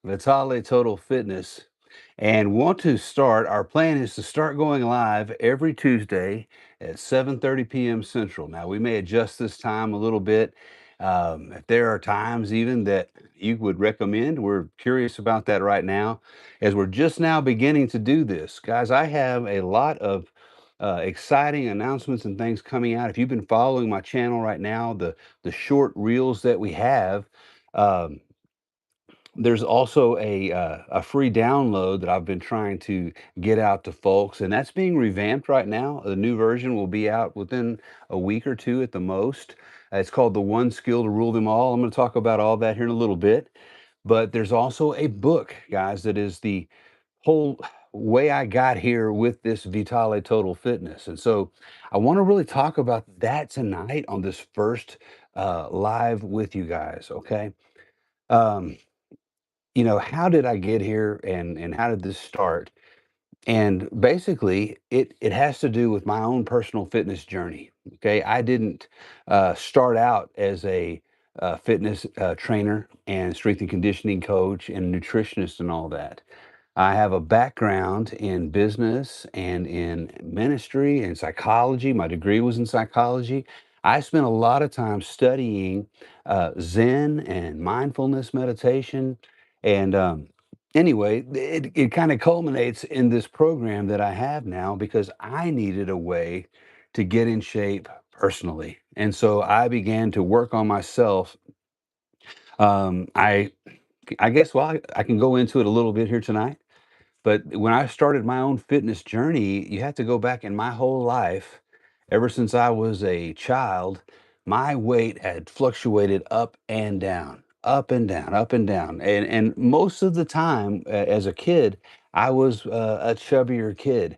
VITALE Total Fitness, and want to start. Our plan is to start going live every Tuesday at 7:30 p.m. Central. Now, we may adjust this time a little bit. If there are times even that you would recommend, we're curious about that right now, as we're just now beginning to do this. Guys, I have a lot of exciting announcements and things coming out. If you've been following my channel right now, the short reels that we have. Um, there's also a free download that I've been trying to get out to folks, and that's being revamped right now. The new version will be out within a week or two at the most. It's called The One Skill to Rule Them All. I'm going to talk about all that here in a little bit. But there's also a book, guys, that is the whole way I got here with this Vitale Total Fitness. And so I want to really talk about that tonight on this first live with you guys, okay? Um, how did I get here and how did this start? And basically, it has to do with my own personal fitness journey. Okay, I didn't start out as a fitness trainer and strength and conditioning coach and nutritionist and all that. I have a background in business and in ministry and psychology. My degree was in psychology. I spent a lot of time studying Zen and mindfulness meditation. And anyway, it kind of culminates in this program that I have now because I needed a way to get in shape personally. And so I began to work on myself. Um, I, I guess, well, I can go into it a little bit here tonight. But when I started my own fitness journey, you have to go back in my whole life, ever since I was a child, my weight had fluctuated up and down, up and down, up and down. And most of the time, as a kid, I was a chubbier kid.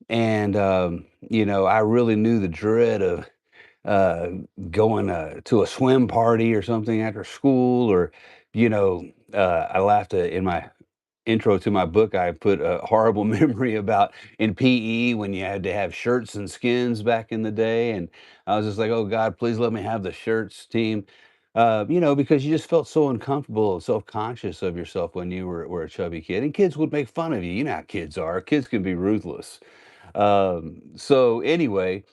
And, I really knew the dread of uh, going to a swim party or something after school, or, I laughed in my intro to my book, I put a horrible memory about in PE when you had to have shirts and skins back in the day. And I was just like, oh God, please let me have the shirts team. Because you just felt so uncomfortable, self-conscious of yourself when you were a chubby kid. And kids would make fun of you. You know how kids are. Kids can be ruthless. So anyway,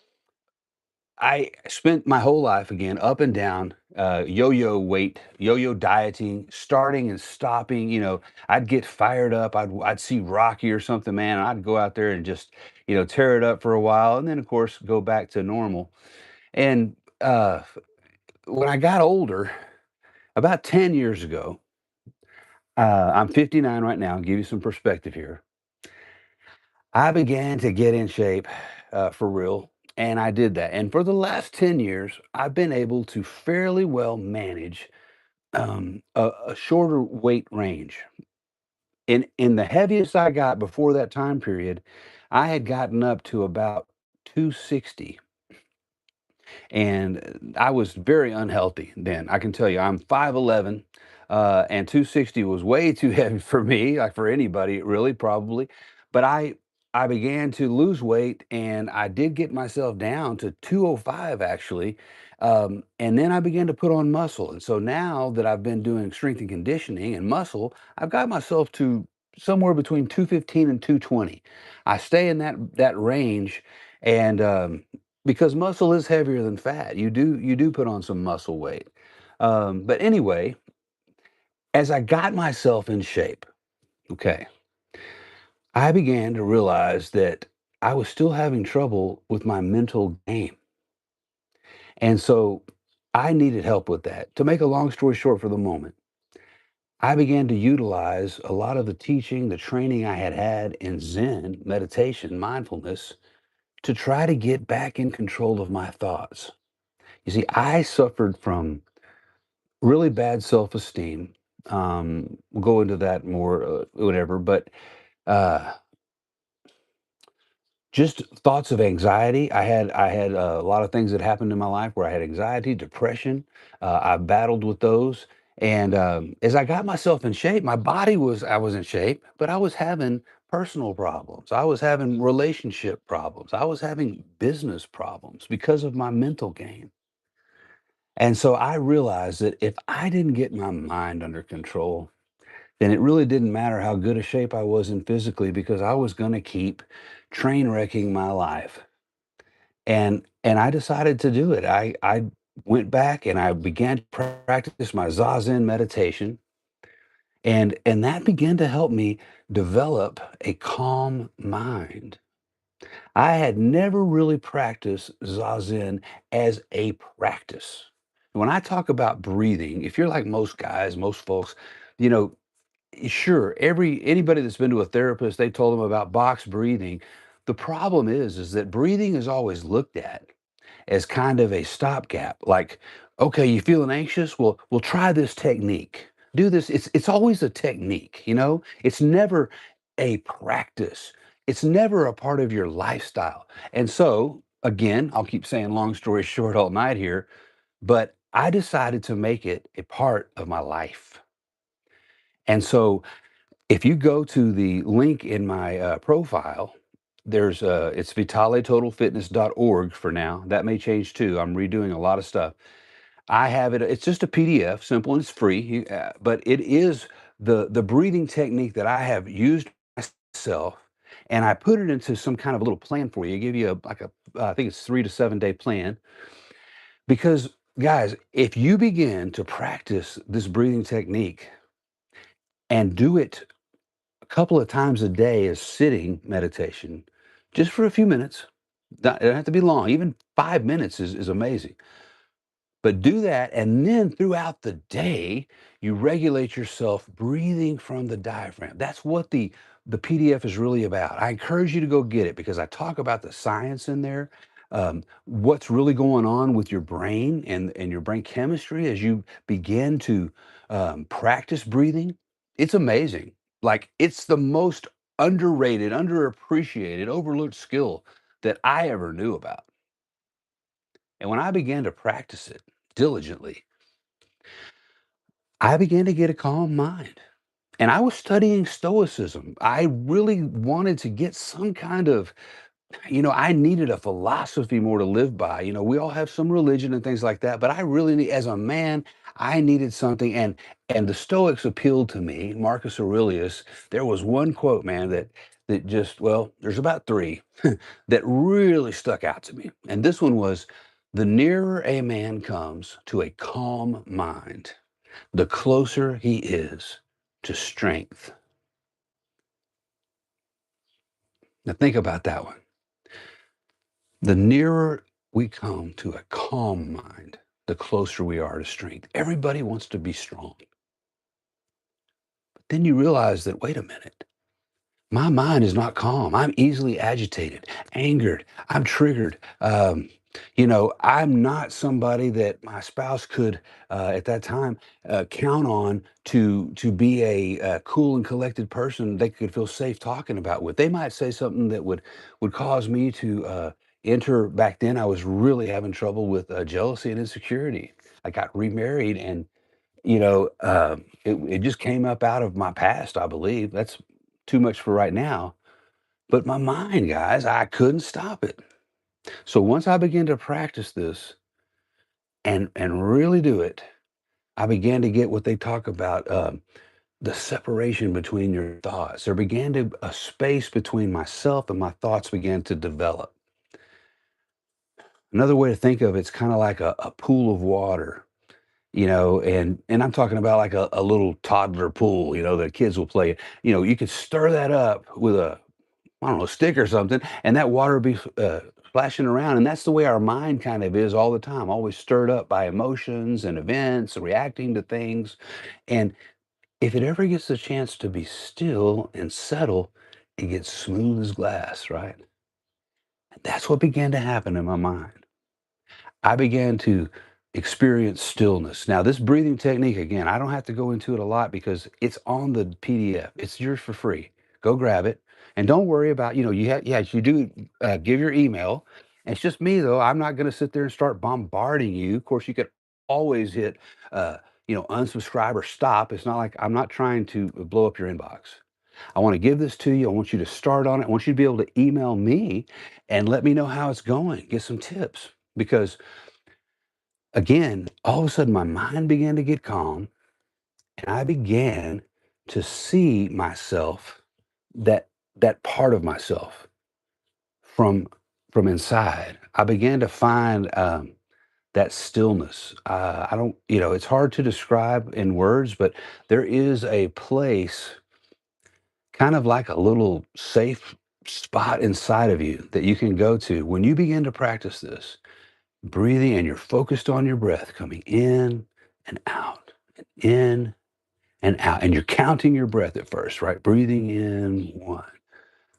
I spent my whole life again up and down, yo-yo weight, yo-yo dieting, starting and stopping. I'd get fired up. I'd see Rocky or something, man. And I'd go out there and just tear it up for a while, and then of course go back to normal. And when I got older, about 10 years ago, I'm 59 right now. Give you some perspective here. I began to get in shape for real, and I did that. And for the last 10 years, I've been able to fairly well manage a shorter weight range. In the heaviest I got before that time period, I had gotten up to about 260, and I was very unhealthy then. I can tell you, I'm 5'11", and 260 was way too heavy for me, like for anybody, really, probably. But I began to lose weight, and I did get myself down to 205 actually. And then I began to put on muscle. And so now that I've been doing strength and conditioning and muscle, I've got myself to somewhere between 215 and 220. I stay in that range, and because muscle is heavier than fat. You do put on some muscle weight. But anyway, as I got myself in shape, okay, I began to realize that I was still having trouble with my mental game. And so I needed help with that. To make a long story short for the moment, I began to utilize a lot of the teaching, the training I had had in Zen, meditation, mindfulness, to try to get back in control of my thoughts. You see, I suffered from really bad self-esteem. We'll go into that more, whatever. But uh, just thoughts of anxiety. I had a lot of things that happened in my life where I had anxiety, depression. I battled with those, and as I got myself in shape, I was in shape, but I was having personal problems. I was having relationship problems. I was having business problems because of my mental game. And so I realized that if I didn't get my mind under control, then it really didn't matter how good a shape I was in physically because I was going to keep train wrecking my life. And I decided to do it. I went back and I began to practice my zazen meditation, and that began to help me develop a calm mind. I had never really practiced zazen as a practice. When I talk about breathing, if you're like most guys, most folks, you know, sure, anybody that's been to a therapist, they told them about box breathing. The problem is that breathing is always looked at as kind of a stopgap. Like, okay, you feeling anxious? Well, we'll try this technique. Do this. It's always a technique, you know? It's never a practice. It's never a part of your lifestyle. And so, again, I'll keep saying long story short all night here, but I decided to make it a part of my life. And so if you go to the link in my profile, it's vitaletotalfitness.org for now. That may change too. I'm redoing a lot of stuff. I have it. It's just a PDF, simple and it's free. But it is the breathing technique that I have used myself, and I put it into some kind of a little plan for you. I give you I think it's 3 to 7 day plan because guys, if you begin to practice this breathing technique and do it a couple of times a day as sitting meditation, just for a few minutes. It doesn't have to be long. Even 5 minutes is amazing. But do that, and then throughout the day, you regulate yourself breathing from the diaphragm. That's what the PDF is really about. I encourage you to go get it because I talk about the science in there, what's really going on with your brain and your brain chemistry as you begin to practice breathing. It's amazing. Like it's the most underrated, underappreciated, overlooked skill that I ever knew about. And when I began to practice it diligently, I began to get a calm mind. And I was studying Stoicism. I really wanted to get some kind of, I needed a philosophy more to live by. We all have some religion and things like that, but I really need, as a man, I needed something. And the Stoics appealed to me. Marcus Aurelius, there was one quote, man, that just, well, there's about three that really stuck out to me. And this one was, the nearer a man comes to a calm mind, the closer he is to strength. Now think about that one. The nearer we come to a calm mind, the closer we are to strength. Everybody wants to be strong. But then you realize that, wait a minute, my mind is not calm. I'm easily agitated, angered. I'm triggered. I'm not somebody that my spouse could, at that time, count on to be a cool and collected person they could feel safe talking about with. They might say something that would cause me to enter. Back then, I was really having trouble with jealousy and insecurity. I got remarried, and it just came up out of my past, I believe. That's too much for right now. But my mind, guys, I couldn't stop it. So once I began to practice this and really do it, I began to get what they talk about, the separation between your thoughts. There began to a space between myself and my thoughts began to develop. Another way to think of it's kind of like a pool of water, and I'm talking about like a little toddler pool, that kids will play. You could stir that up with a, I don't know, stick or something, and that water would be splashing around. And that's the way our mind kind of is all the time, always stirred up by emotions and events, reacting to things. And if it ever gets a chance to be still and settle, it gets smooth as glass, right? And that's what began to happen in my mind. I began to experience stillness. Now, this breathing technique, again, I don't have to go into it a lot because it's on the PDF. It's yours for free. Go grab it. And don't worry about, you do give your email. It's just me, though. I'm not going to sit there and start bombarding you. Of course, you could always hit, unsubscribe or stop. It's not like I'm not trying to blow up your inbox. I want to give this to you. I want you to start on it. I want you to be able to email me and let me know how it's going. Get some tips because again, all of a sudden my mind began to get calm and I began to see myself, that that part of myself from inside. I began to find that stillness. I don't, it's hard to describe in words, but there is a place, kind of like a little safe spot inside of you that you can go to when you begin to practice this breathing and you're focused on your breath coming in and out, and in and out. And you're counting your breath at first, right? Breathing in one,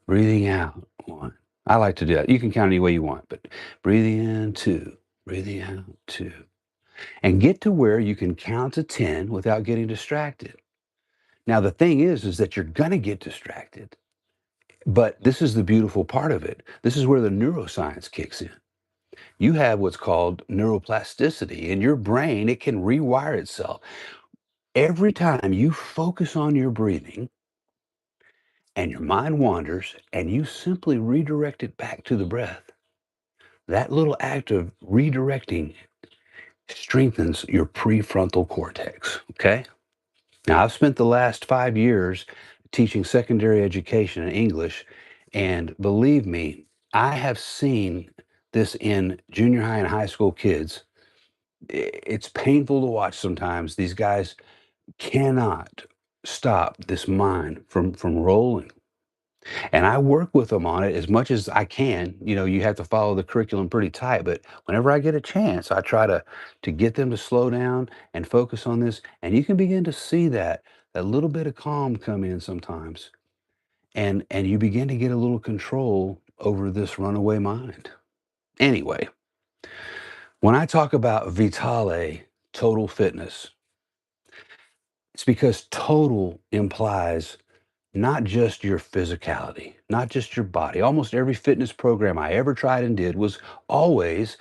breathing out one. I like to do that. You can count any way you want, but breathing in two, breathing out two. And get to where you can count to 10 without getting distracted. Now, the thing is that you're going to get distracted, but this is the beautiful part of it. This is where the neuroscience kicks in. You have what's called neuroplasticity in your brain. It can rewire itself. Every time you focus on your breathing and your mind wanders and you simply redirect it back to the breath, that little act of redirecting strengthens your prefrontal cortex. Okay. Now, I've spent the last 5 years teaching secondary education in English, and believe me, I have seen this in junior high and high school kids. It's painful to watch sometimes. These guys cannot stop this mind from rolling. And I work with them on it as much as I can. You have to follow the curriculum pretty tight, but whenever I get a chance, I try to get them to slow down and focus on this. And you can begin to see that little bit of calm come in sometimes. And you begin to get a little control over this runaway mind. Anyway, when I talk about Vitale Total Fitness, it's because total implies not just your physicality, not just your body. Almost every fitness program I ever tried and did was always,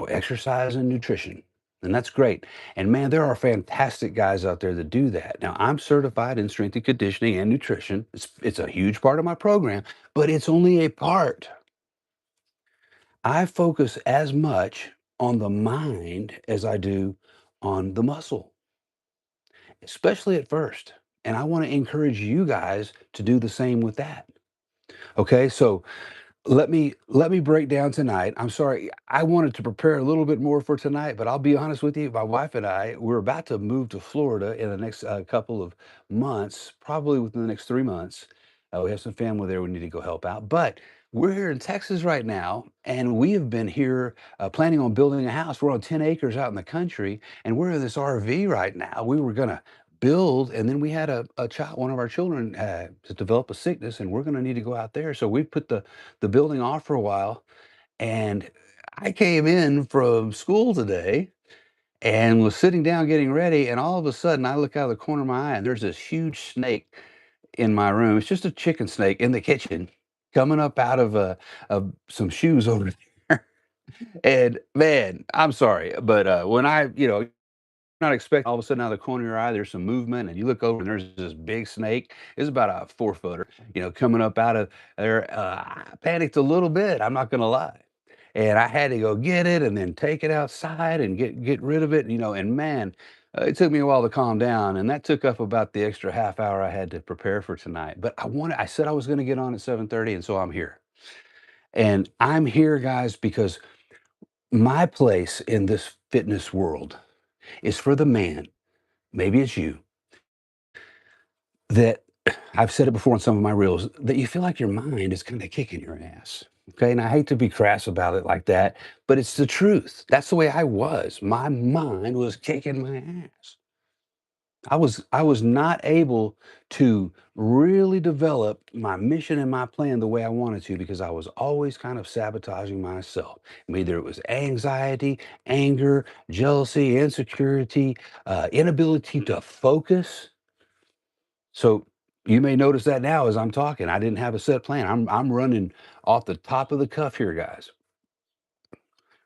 exercise and nutrition. And that's great. And man, there are fantastic guys out there that do that. Now, I'm certified in strength and conditioning and nutrition. It's a huge part of my program, but it's only a part. I focus as much on the mind as I do on the muscle, especially at first. And I want to encourage you guys to do the same with that. Okay, so let me break down tonight. I'm sorry, I wanted to prepare a little bit more for tonight, but I'll be honest with you, my wife and we're about to move to Florida in the next couple of months, probably within the next 3 months. We have some family there we need to go help out, but we're here in Texas right now, and we have been here planning on building a house. We're on 10 acres out in the country, and we're in this RV right now. We were gonna build, and then we had a child, one of our children, to develop a sickness, and we're going to need to go out there. So we put the building off for a while, and I came in from school today and was sitting down getting ready, and all of a sudden I look out of the corner of my eye, and there's this huge snake in my room. It's just a chicken snake in the kitchen, coming up out of some shoes over there. And man, I'm sorry, but when I, not expect all of a sudden out of the corner of your eye, there's some movement, and you look over and there's this big snake. It's about a 4 footer, coming up out of there. I panicked a little bit. I'm not going to lie. And I had to go get it and then take it outside and get rid of it, and man, it took me a while to calm down. And that took up about the extra half hour I had to prepare for tonight. But I said I was going to get on at 7:30. And so I'm here. And I'm here, guys, because my place in this fitness world is for the man, maybe it's you, that I've said it before in some of my reels, that you feel like your mind is kind of kicking your ass. Okay. And I hate to be crass about it like that, but it's the truth. That's the way I was. My mind was kicking my ass. I was not able to really develop my mission and my plan the way I wanted to because I was always kind of sabotaging myself. Either it was anxiety, anger, jealousy, insecurity, inability to focus. So you may notice that now as I'm talking, I didn't have a set plan. I'm running off the top of the cuff here, guys.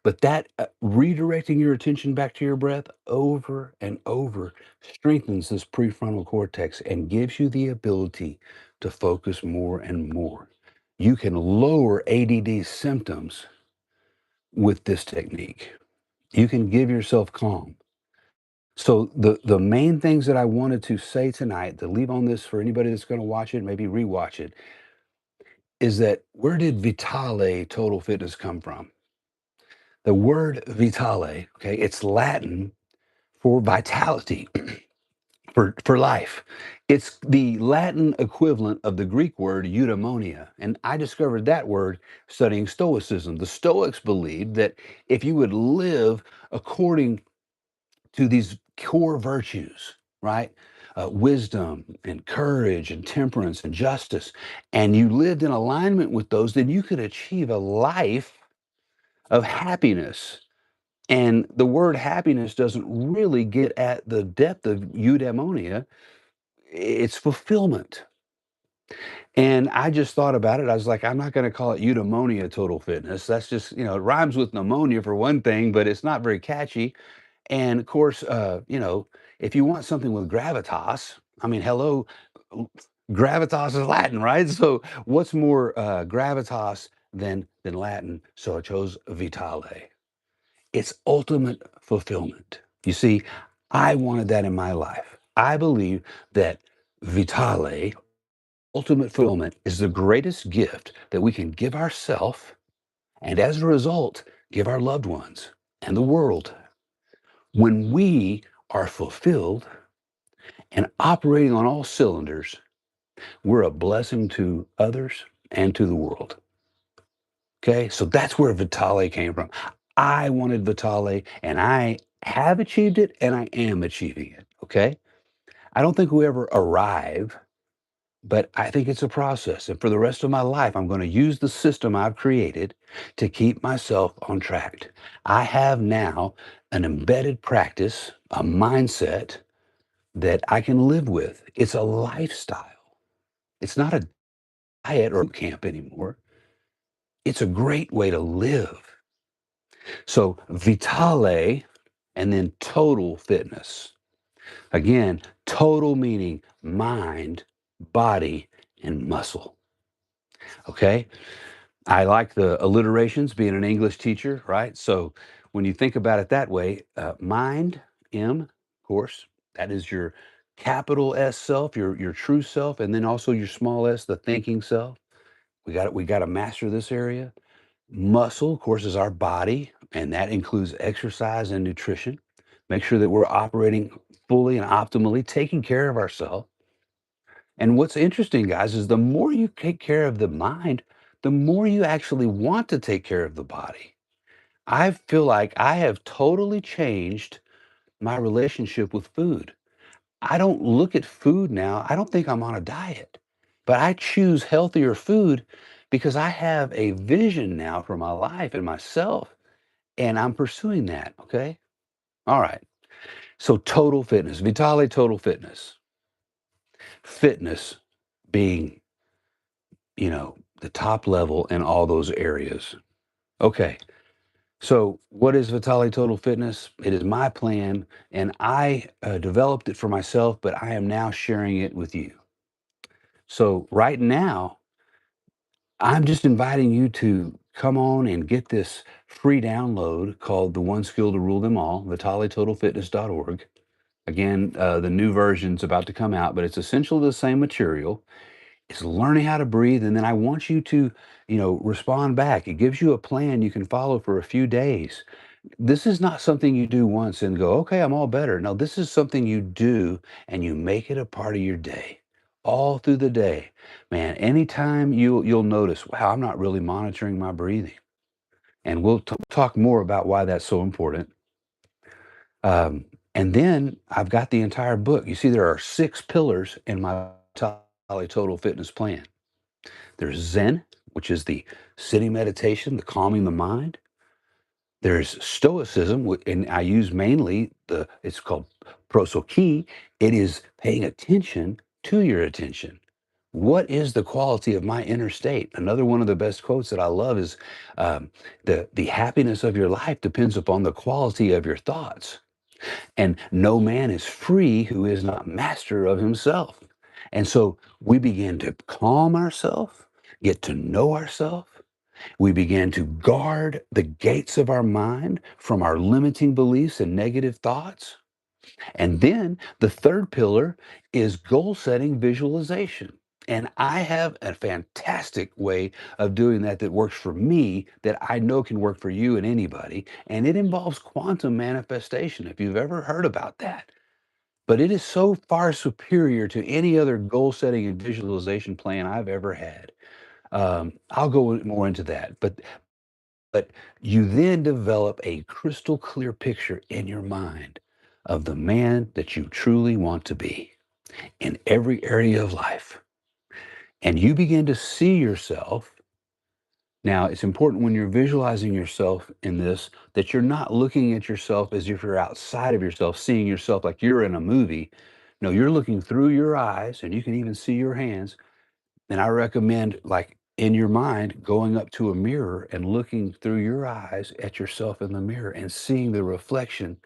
But that redirecting your attention back to your breath over and over strengthens this prefrontal cortex and gives you the ability to focus more and more. You can lower ADD symptoms with this technique. You can give yourself calm. So the main things that I wanted to say tonight, to leave on this for anybody that's going to watch it, maybe rewatch it, is that where did Vitale Total Fitness come from? The word vitale, okay, it's Latin for vitality, for life. It's the Latin equivalent of the Greek word eudaimonia. And I discovered that word studying Stoicism. The Stoics believed that if you would live according to these core virtues, right? Wisdom and courage and temperance and justice, and you lived in alignment with those, then you could achieve a life of happiness. And the word happiness doesn't really get at the depth of eudaimonia. It's fulfillment. And I just thought about it. I was like, I'm not going to call it eudaimonia total fitness. That's just, it rhymes with pneumonia for one thing, but it's not very catchy. And of course, if you want something with gravitas, I mean, hello, l- gravitas is Latin, right? So what's more gravitas than Latin? So I chose vitale. It's ultimate fulfillment. You see, I wanted that in my life. I believe that vitale, ultimate fulfillment, is the greatest gift that we can give ourselves, and as a result, give our loved ones and the world. When we are fulfilled and operating on all cylinders, we're a blessing to others and to the world. Okay, so that's where Vitale came from. I wanted Vitale, and I have achieved it, and I am achieving it. Okay, I don't think we ever arrive, but I think it's a process. And for the rest of my life, I'm going to use the system I've created to keep myself on track. I have now an embedded practice, a mindset that I can live with. It's a lifestyle. It's not a diet or boot camp anymore. It's a great way to live. So, Vitale and then total fitness. Again, total meaning mind, body, and muscle. Okay. I like the alliterations being an English teacher, right? So, when you think about it that way, mind, M, of course, that is your capital S self, your true self, and then also your small s, the thinking self. We got to master this area. Muscle, of course, is our body, and that includes exercise and nutrition. Make sure that we're operating fully and optimally, taking care of ourselves. And what's interesting, guys, is the more you take care of the mind, the more you actually want to take care of the body. I feel like I have totally changed my relationship with food. I don't look at food now. I don't think I'm on a diet, but I choose healthier food because I have a vision now for my life and myself, and I'm pursuing that. Okay. All right. So, total fitness, Vitale Total Fitness, fitness being, the top level in all those areas. Okay. So, what is Vitale Total Fitness? It is my plan, and I developed it for myself, but I am now sharing it with you. So, right now, I'm just inviting you to come on and get this free download called The One Skill to Rule Them All, vitaletotalfitness.org. Again, the new version's about to come out, but it's essentially the same material. It's learning how to breathe, and then I want you to, respond back. It gives you a plan you can follow for a few days. This is not something you do once and go, okay, I'm all better. No, this is something you do and you make it a part of your day, all through the day. Man, anytime you'll notice, wow, I'm not really monitoring my breathing. And we'll talk more about why that's so important. And then I've got the entire book. You see, there are 6 pillars in my Total Fitness plan. There's Zen, which is the sitting meditation, the calming the mind. There's Stoicism, and I use mainly it's called prosoki. It is paying attention to your attention. What is the quality of my inner state? Another one of the best quotes that I love is the happiness of your life depends upon the quality of your thoughts. And no man is free who is not master of himself. And so we begin to calm ourselves, get to know ourselves. We begin to guard the gates of our mind from our limiting beliefs and negative thoughts. And then the third pillar is goal setting visualization. And I have a fantastic way of doing that that works for me that I know can work for you and anybody. And it involves quantum manifestation, if you've ever heard about that. But it is so far superior to any other goal setting and visualization plan I've ever had. I'll go more into that. But you then develop a crystal clear picture in your mind of the man that you truly want to be in every area of life. And you begin to see yourself. Now, it's important when you're visualizing yourself in this that you're not looking at yourself as if you're outside of yourself, seeing yourself like you're in a movie. No, you're looking through your eyes and you can even see your hands. And I recommend, like in your mind, going up to a mirror and looking through your eyes at yourself in the mirror and seeing the reflection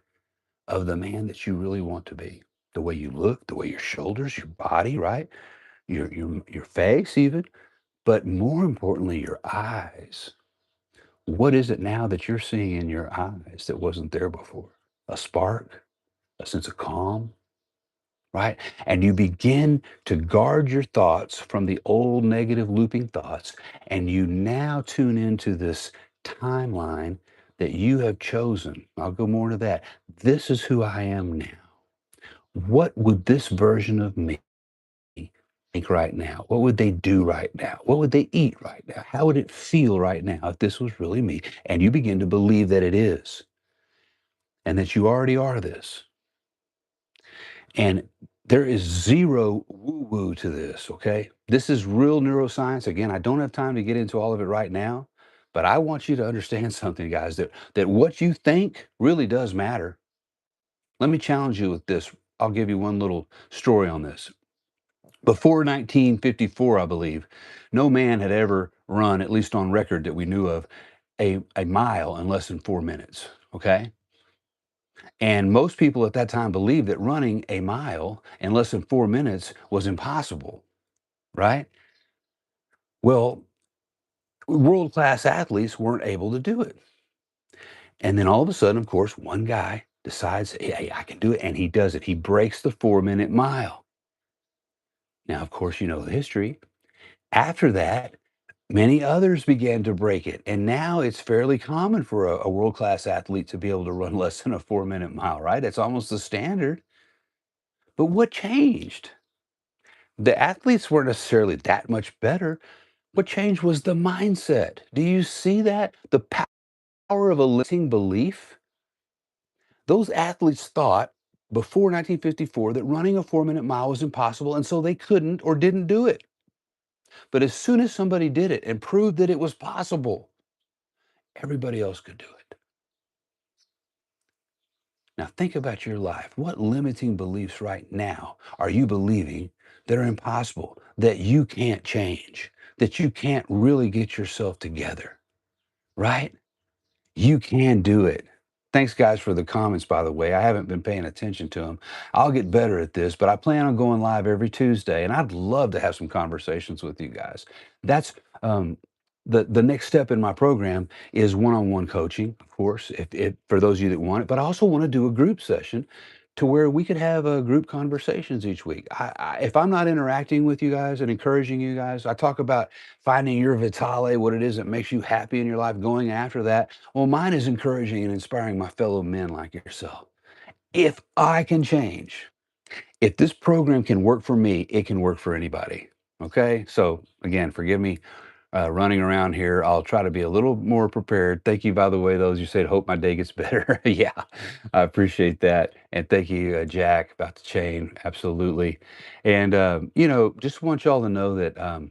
of the man that you really want to be. The way you look, the way your shoulders, your body, right? Your face even, but more importantly, your eyes. What is it now that you're seeing in your eyes that wasn't there before? A spark, a sense of calm, right? And you begin to guard your thoughts from the old negative looping thoughts, and you now tune into this timeline that you have chosen. I'll go more into that. This is who I am now. What would this version of me think right now? What would they do right now? What would they eat right now? How would it feel right now if this was really me? And you begin to believe that it is, and that you already are this. And there is zero woo woo to this, okay? This is real neuroscience. Again, I don't have time to get into all of it right now, but I want you to understand something, guys, that what you think really does matter. Let me challenge you with this. I'll give you one little story on this. Before 1954, I believe, no man had ever run, at least on record that we knew of, a mile in less than 4 minutes, okay? And most people at that time believed that running a mile in less than 4 minutes was impossible, right? Well, world class athletes weren't able to do it. And then all of a sudden, of course, one guy decides, hey, I can do it. And he does it. He breaks the 4 minute mile. Now, of course, you know the history. After that, many others began to break it. And now it's fairly common for a world class athlete to be able to run less than a 4 minute mile, right? It's almost the standard. But what changed? The athletes weren't necessarily that much better. What changed was the mindset. Do you see that? The power of a limiting belief? Those athletes thought before 1954 that running a 4 minute mile was impossible, and so they couldn't or didn't do it. But as soon as somebody did it and proved that it was possible, everybody else could do it. Now, think about your life. What limiting beliefs right now are you believing that are impossible, that you can't change, that you can't really get yourself together, right? You can do it. Thanks, guys, for the comments, by the way. I haven't been paying attention to them. I'll get better at this, but I plan on going live every Tuesday, and I'd love to have some conversations with you guys. That's um, the next step in my program is one-on-one coaching, of course, if for those of you that want it. But I also want to do a group session to where we could have group conversations each week. If I'm not interacting with you guys and encouraging you guys, I talk about finding your vitale, what it is that makes you happy in your life, going after that. Well, mine is encouraging and inspiring my fellow men like yourself. If I can change, if this program can work for me, it can work for anybody. Okay. So, again, forgive me running around here. I'll try to be a little more prepared. Thank you, by the way, those you said, hope my day gets better. Yeah, I appreciate that. And thank you, Jack, about the chain. Absolutely. And, just want y'all to know that.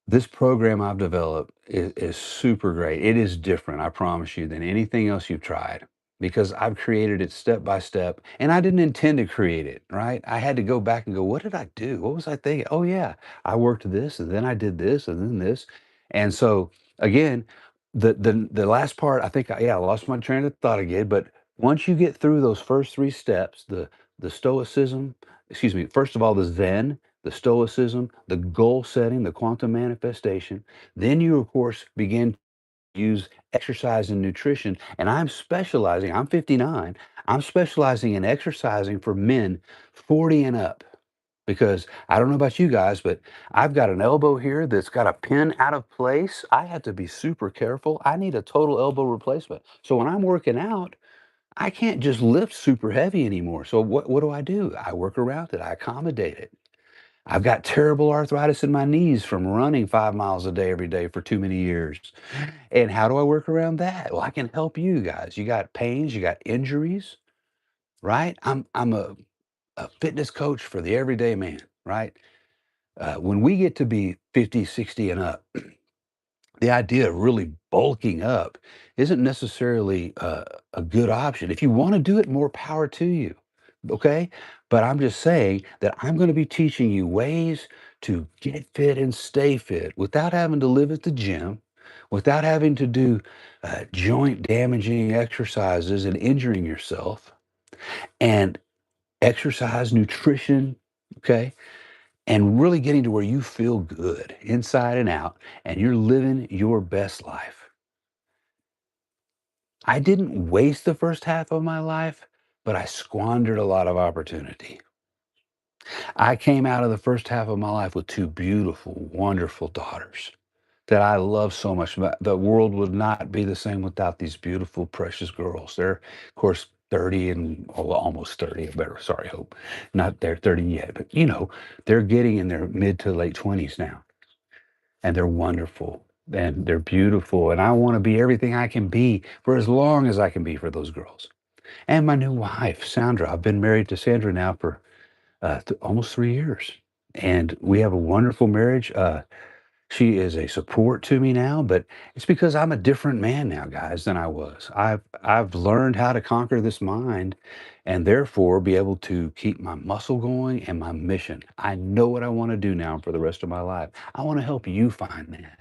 This program I've developed is super great. It is different, I promise you, than anything else you've tried because I've created it step by step and I didn't intend to create it, right? I had to go back and go, what did I do? What was I thinking? Oh, yeah, I worked this and then I did this and then this. And so, again, the last part, I think, I lost my train of thought again. But once you get through those first three steps, the stoicism, excuse me, first of all, the Zen, the stoicism, the goal setting, the quantum manifestation. Then you, of course, begin use exercise and nutrition, and I'm 59, I'm specializing in exercising for men 40 and up. Because I don't know about you guys, but I've got an elbow here that's got a pin out of place. I have to be super careful. I need a total elbow replacement. So when I'm working out, I can't just lift super heavy anymore. So what do? I work around it. I accommodate it. I've got terrible arthritis in my knees from running 5 miles a day every day for too many years. And how do I work around that? Well, I can help you guys. You got pains, you got injuries, right? I'm a fitness coach for the everyday man, right? When we get to be 50, 60, and up, the idea of really bulking up isn't necessarily a good option. If you want to do it, more power to you. Okay. But I'm just saying that I'm going to be teaching you ways to get fit and stay fit without having to live at the gym, without having to do joint damaging exercises and injuring yourself, and exercise, nutrition. Okay, and really getting to where you feel good inside and out and you're living your best life. I didn't waste the first half of my life, but I squandered a lot of opportunity. I came out of the first half of my life with two beautiful, wonderful daughters that I love so much. The world would not be the same without these beautiful, precious girls. They're, of course, 30 and almost 30. Better, sorry, Hope. Not they're 30 yet, but they're getting in their mid to late 20s now. And they're wonderful and they're beautiful. And I want to be everything I can be for as long as I can be for those girls. And my new wife, Sandra. I've been married to Sandra now for almost 3 years. And we have a wonderful marriage. She is a support to me now, but it's because I'm a different man now, guys, than I was. I've learned how to conquer this mind and therefore be able to keep my muscle going and my mission. I know what I want to do now for the rest of my life. I want to help you find that.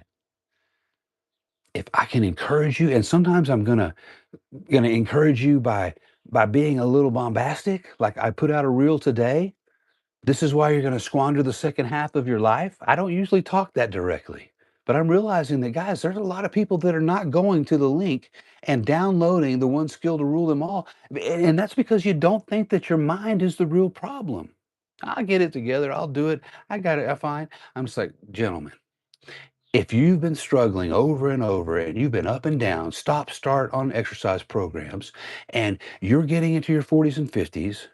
If I can encourage you, and sometimes I'm gonna encourage you by being a little bombastic, like I put out a reel today. This is why you're gonna squander the second half of your life. I don't usually talk that directly, but I'm realizing that guys, there's a lot of people that are not going to the link and downloading the one skill to rule them all. And that's because you don't think that your mind is the real problem. I'll get it together, I'll do it, I got it, I fine. I'm just like, gentlemen, if you've been struggling over and over and you've been up and down, stop, start on exercise programs, and you're getting into your 40s and 50s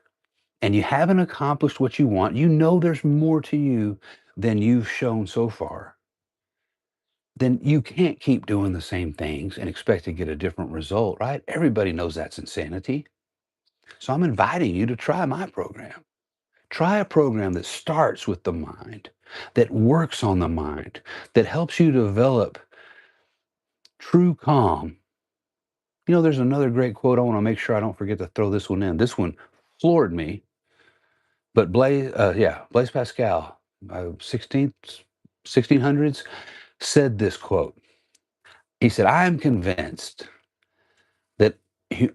and you haven't accomplished what you want, you know there's more to you than you've shown so far, then you can't keep doing the same things and expect to get a different result, right? Everybody knows that's insanity. So I'm inviting you to try my program. Try a program that starts with the mind, that works on the mind, that helps you develop true calm. There's another great quote. I want to make sure I don't forget to throw this one in. This one floored me, but Blaise Pascal, 16th, 1600s, said this quote. He said, I am convinced that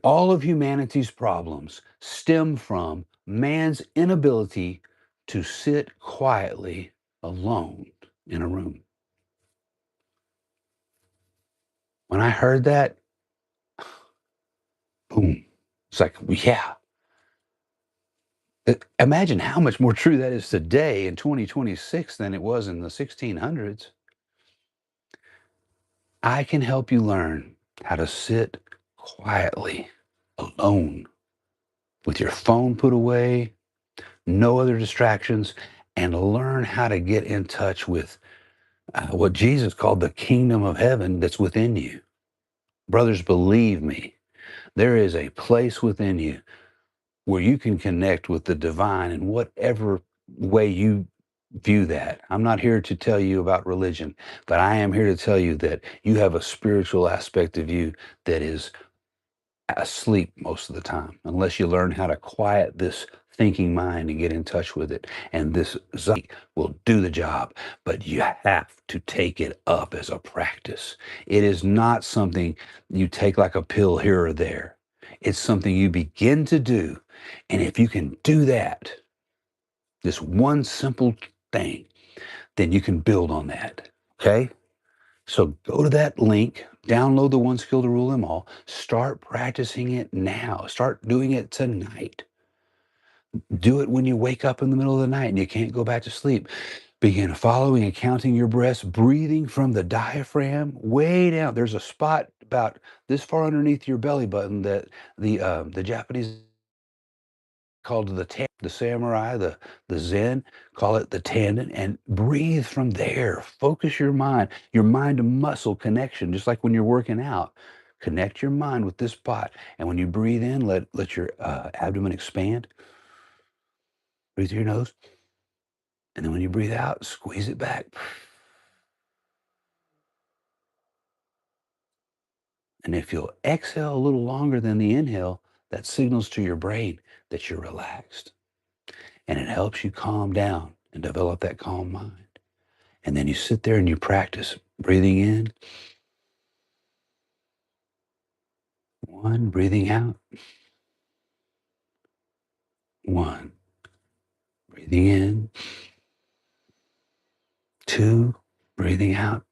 all of humanity's problems stem from man's inability to sit quietly alone in a room. When I heard that, boom, it's like, yeah. Imagine how much more true that is today in 2026 than it was in the 1600s. I can help you learn how to sit quietly alone with your phone put away, no other distractions, and learn how to get in touch with what Jesus called the kingdom of heaven that's within you. Brothers, believe me, there is a place within you where you can connect with the divine in whatever way you view that. I'm not here to tell you about religion, but I am here to tell you that you have a spiritual aspect of you that is asleep most of the time, unless you learn how to quiet this thinking mind and get in touch with it. And this Zeit will do the job, but you have to take it up as a practice. It is not something you take like a pill here or there. It's something you begin to do. And if you can do that, this one simple thing, then you can build on that. Okay? So go to that link, download the One Skill to Rule Them All, start practicing it now. Start doing it tonight. Do it when you wake up in the middle of the night and you can't go back to sleep. Begin following and counting your breaths, breathing from the diaphragm way down. There's a spot about this far underneath your belly button that the Japanese called the samurai, the Zen, call it the tendon, and breathe from there. Focus your mind to muscle connection, just like when you're working out. Connect your mind with this spot, and when you breathe in, let your abdomen expand. Breathe through your nose, and then when you breathe out, squeeze it back. And if you'll exhale a little longer than the inhale, that signals to your brain that you're relaxed, and it helps you calm down and develop that calm mind. And then you sit there and you practice breathing in, one, breathing out, one, breathing in, two, breathing out,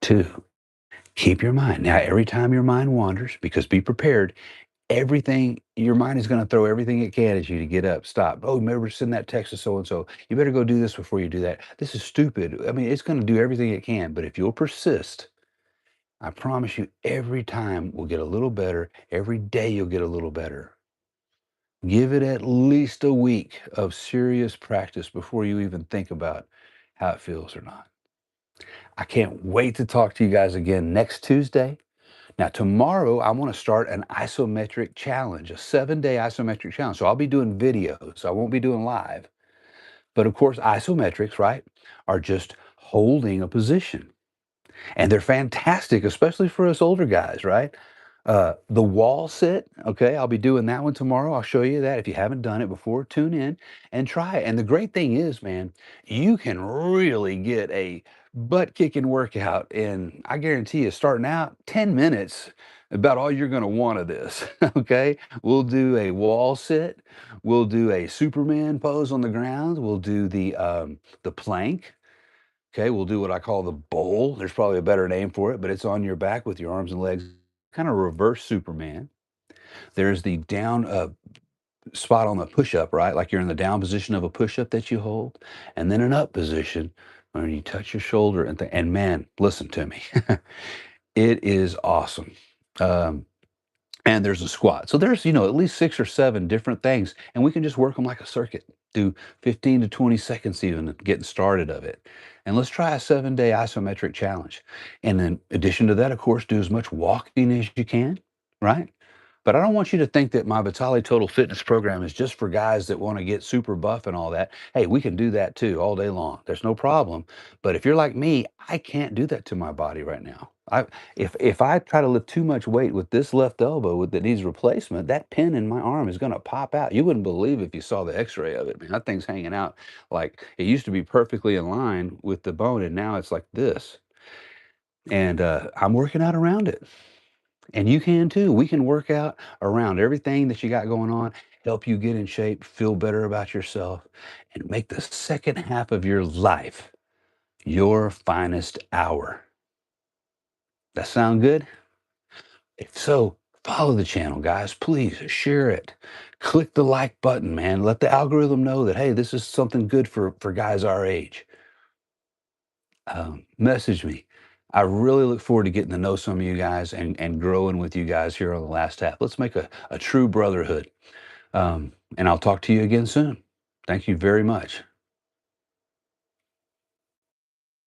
two. Keep your mind. Now, every time your mind wanders, because be prepared, everything, your mind is going to throw everything it can at you to get up, stop. Oh, remember, send that text to so and so. You better go do this before you do that. This is stupid. I mean, it's going to do everything it can. But if you'll persist, I promise you, every time will get a little better. Every day you'll get a little better. Give it at least a week of serious practice before you even think about how it feels or not. I can't wait to talk to you guys again next Tuesday. Now, tomorrow, I want to start an isometric challenge, a 7-day isometric challenge. So I'll be doing videos. I won't be doing live. But of course, isometrics, right, are just holding a position. And they're fantastic, especially for us older guys, right? The wall sit, okay, I'll be doing that one tomorrow. I'll show you that. If you haven't done it before, tune in and try it. And the great thing is, man, you can really get a butt kicking workout. And I guarantee you, starting out 10 minutes, about all you're going to want of this. Okay, we'll do a wall sit, we'll do a Superman pose on the ground, we'll do the plank. Okay, we'll do what I call the bowl. There's probably a better name for it, but it's on your back with your arms and legs, kind of reverse Superman. There's the down spot on the push up, right? Like you're in the down position of a push up that you hold, and then an up position where you touch your shoulder. And man, listen to me, it is awesome. Um, and there's a squat. So there's, at least 6 or 7 different things, and we can just work them like a circuit. Do 15 to 20 seconds even getting started of it. And let's try a 7-day isometric challenge. And in addition to that, of course, do as much walking as you can, right? But I don't want you to think that my Vitale Total Fitness program is just for guys that want to get super buff and all that. Hey, we can do that too all day long. There's no problem. But if you're like me, I can't do that to my body right now. If I try to lift too much weight with this left elbow that needs replacement, that pin in my arm is going to pop out. You wouldn't believe if you saw the X-ray of it, man. That thing's hanging out like it used to be perfectly in line with the bone, and now it's like this. And I'm working out around it. And you can too. We can work out around everything that you got going on, help you get in shape, feel better about yourself, and make the second half of your life your finest hour. That sound good? If so, follow the channel, guys. Please share it. Click the like button, man. Let the algorithm know that, hey, this is something good for guys our age. Message me. I really look forward to getting to know some of you guys and growing with you guys here on the last half. Let's make a true brotherhood. And I'll talk to you again soon. Thank you very much.